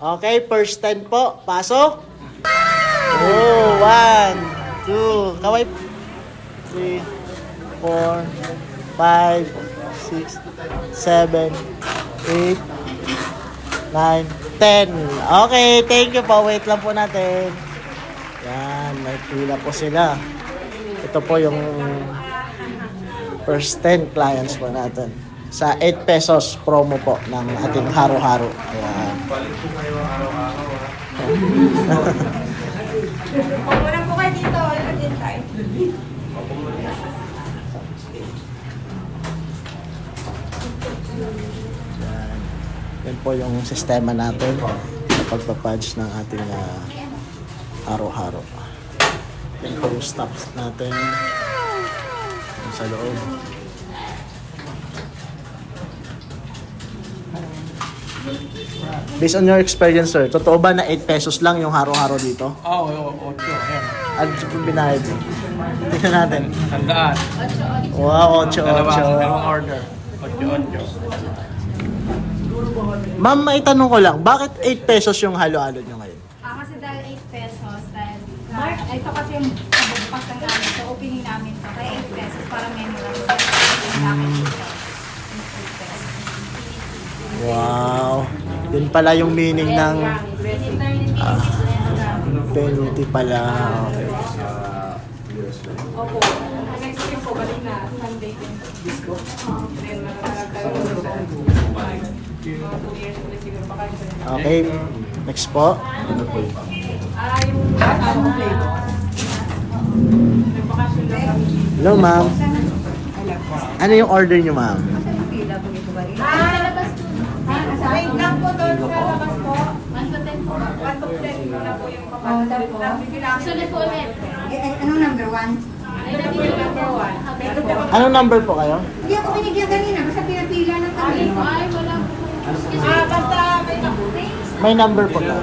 Okay, first 10 po. Pasok. Oh, 1, 2, kaway. 3, 4, 5, 6, 7, 8, 9, 10. Okay, thank you po. Wait lang po natin. Yan, may pila po sila. Ito po yung first 10 clients po natin. Sa 8 pesos promo po ng ating haro-haro. Ayan. Pagpunang po kayo dito, ulit din tayo. Yan. Yan po yung sistema natin sa pagpapadge ng ating haro-haro. Yan po yung stops natin sa loob. Based on your experience, sir, totoo ba na 8 pesos lang yung haro-haro dito? Oo, 8. Ayan. Ano yung binayad? Tingnan natin. Tandaan. Wow, 8, Dalawang 8. order. 8. Ma'am, may tanong ko lang, bakit 8 pesos yung halo-halo nyo ngayon? Kasi dahil 8 pesos, dahil ito kasi yung pagbubukas ng namin, so opening namin to, kaya 8 pesos para menu lang. Wow. Yun pala yung meaning ng penalty pala. Okay. Opo. Next week po, balik na. Monday din. Disco. Then, Okay. Next po. yung flavor. Hello, ma'am. Ano yung order nyo, ma'am? Wait lang po doon sa labas po. 1 to 10 po. 1 to 10 na po yung papasunod po. Sunod po ulit. Anong number 1? Ay, number 1. Anong number po kayo? Hindi ako binigyan kanina, basta pinapila ng kami. Ay, wala po. Basta may May number po tayo.